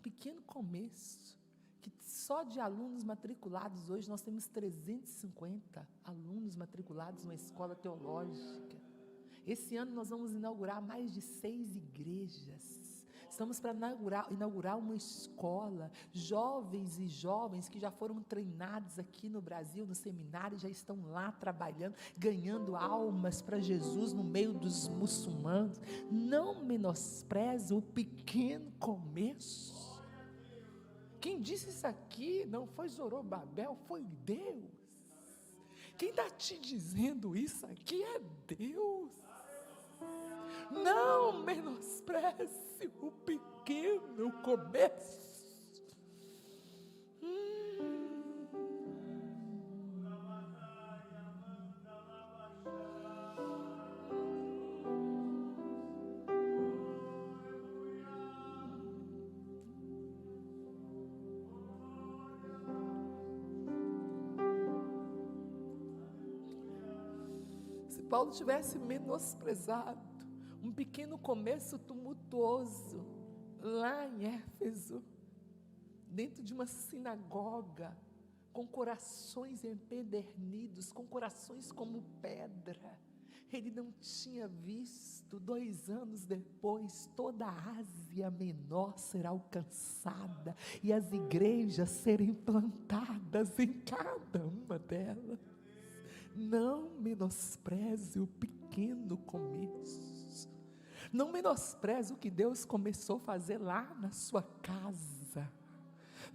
pequeno começo, que só de alunos matriculados, hoje nós temos 350 alunos matriculados numa escola teológica. Esse ano nós vamos inaugurar mais de 6 igrejas. Estamos para inaugurar uma escola. Jovens e jovens que já foram treinados aqui no Brasil, no seminário, já estão lá trabalhando, ganhando almas para Jesus no meio dos muçulmanos. Não menospreze o pequeno começo. Quem disse isso aqui não foi Zorobabel, foi Deus. Quem está te dizendo isso aqui é Deus. Não menospreze o pequeno começo. Se Paulo tivesse menosprezado um pequeno começo tumultuoso lá em Éfeso, dentro de uma sinagoga, com corações empedernidos, com corações como pedra, ele não tinha visto, 2 anos depois, toda a Ásia Menor ser alcançada e as igrejas serem plantadas em cada uma delas. Não menospreze o pequeno começo. Não menospreze o que Deus começou a fazer lá na sua casa.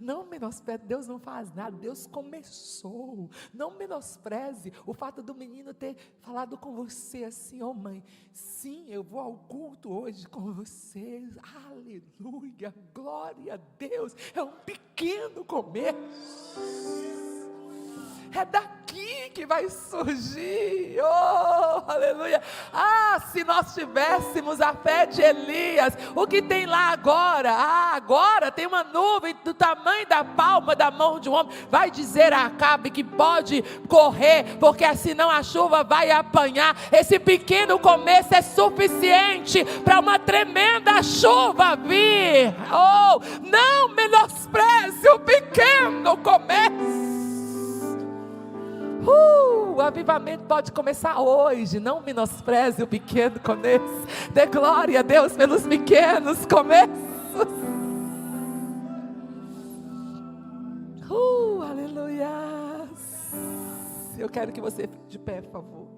Não menospreze, Deus não faz nada, Deus começou. Não menospreze o fato do menino ter falado com você assim: oh mãe, sim, eu vou ao culto hoje com você. Aleluia, glória a Deus. É um pequeno começo. É daqui que vai surgir, oh, aleluia. Se nós tivéssemos a fé de Elias, o que tem lá agora? Agora tem uma nuvem do tamanho da palma da mão de um homem. Vai dizer a Acabe que pode correr, porque senão a chuva vai apanhar. Esse pequeno começo é suficiente para uma tremenda chuva vir. Oh, não menospreze o pequeno começo. O avivamento pode começar hoje. Não menospreze o pequeno começo. Dê glória a Deus pelos pequenos começos. Aleluia. Eu quero que você fique de pé, por favor.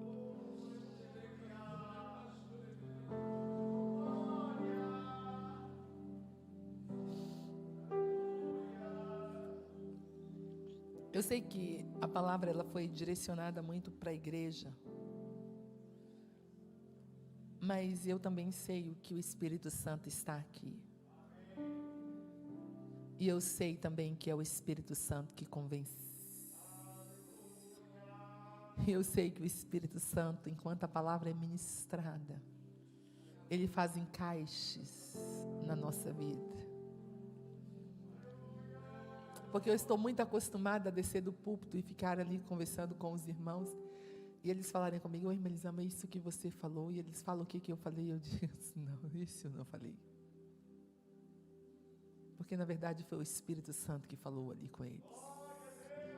Eu sei que a palavra ela foi direcionada muito para a igreja, mas eu também sei o que o Espírito Santo está aqui. E eu sei também que é o Espírito Santo que convence. E eu sei que o Espírito Santo, enquanto a palavra é ministrada, ele faz encaixes na nossa vida. Porque eu estou muito acostumada a descer do púlpito e ficar ali conversando com os irmãos. E eles falarem comigo: oi, Melisama, é isso que você falou. E eles falam o que eu falei. Eu digo: não, isso eu não falei. Porque na verdade foi o Espírito Santo que falou ali com eles.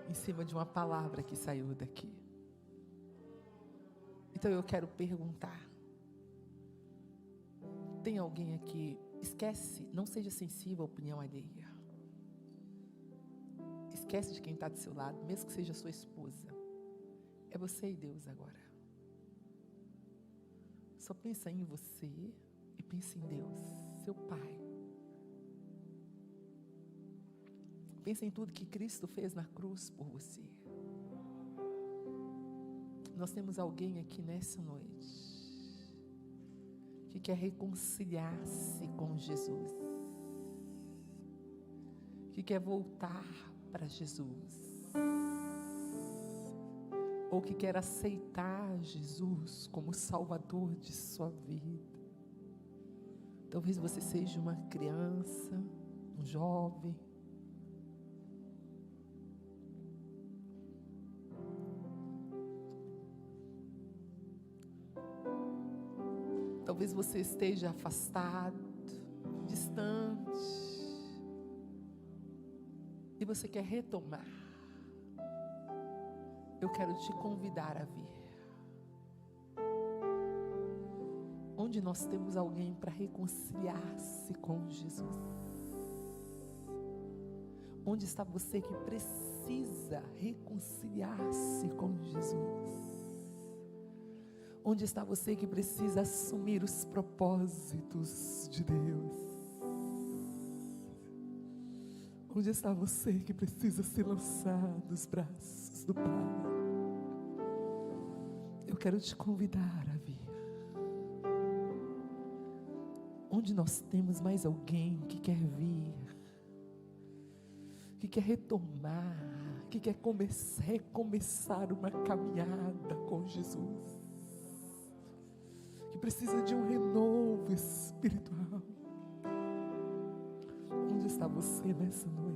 Em cima de uma palavra que saiu daqui. Então eu quero perguntar. Tem alguém aqui? Esquece, não seja sensível à opinião alheia. Esquece de quem está do seu lado, mesmo que seja sua esposa. É você e Deus agora. Só pensa em você e pensa em Deus, seu Pai. Pensa em tudo que Cristo fez na cruz por você. Nós temos alguém aqui nessa noite que quer reconciliar-se com Jesus, que quer voltar para Jesus, ou que quer aceitar Jesus como Salvador de sua vida. Talvez você seja uma criança, um jovem. Talvez você esteja afastado, distante. E você quer retomar. Eu quero te convidar a vir. Onde nós temos alguém para reconciliar-se com Jesus? Onde está você que precisa reconciliar-se com Jesus? Onde está você que precisa assumir os propósitos de Deus? Onde está você que precisa se lançar nos braços do Pai? Eu quero te convidar a vir. Onde nós temos mais alguém que quer vir, que quer retomar, que quer recomeçar uma caminhada com Jesus, que precisa de um renovo espiritual. Onde está você nessa noite?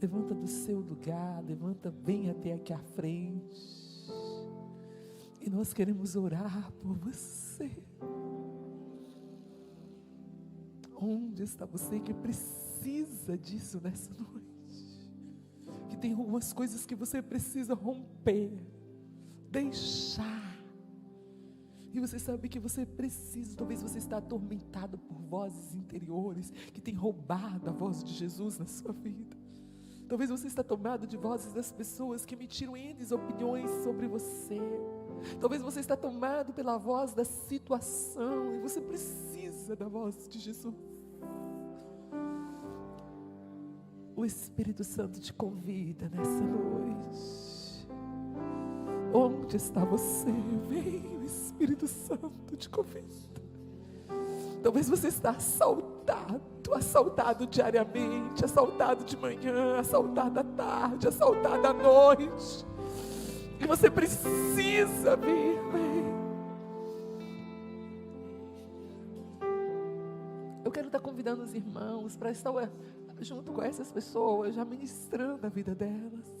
Levanta do seu lugar, vem até aqui à frente. E nós queremos orar por você. Onde está você que precisa disso nessa noite? Que tem algumas coisas que você precisa romper, deixar. E você sabe que você precisa, talvez você está atormentado por vozes interiores que têm roubado a voz de Jesus na sua vida. Talvez você está tomado de vozes das pessoas que emitiram N opiniões sobre você. Talvez você está tomado pela voz da situação e você precisa da voz de Jesus. O Espírito Santo te convida nessa noite. Onde está você? Vem, o Espírito Santo te convida. Talvez você está assaltado diariamente, assaltado de manhã, assaltado à tarde, assaltado à noite. E você precisa vir, vem. Eu quero estar convidando os irmãos para estar junto com essas pessoas, já ministrando a vida delas.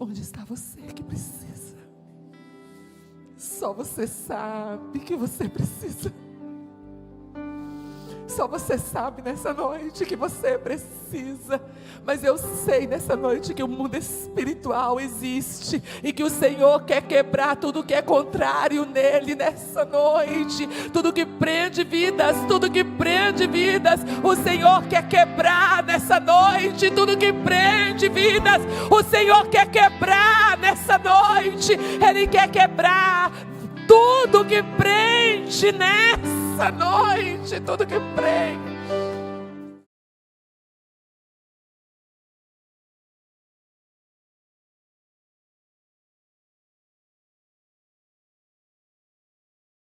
Onde está você que precisa? Só você sabe que você precisa. só você sabe nessa noite que você precisa. Mas eu sei nessa noite que o mundo espiritual existe e que o Senhor quer quebrar tudo que é contrário nele nessa noite. Tudo que prende vidas, tudo que prende vidas, o Senhor quer quebrar nessa noite. Tudo que prende vidas, o Senhor quer quebrar nessa noite. Ele quer quebrar tudo que prende nessa noite, tudo que prende.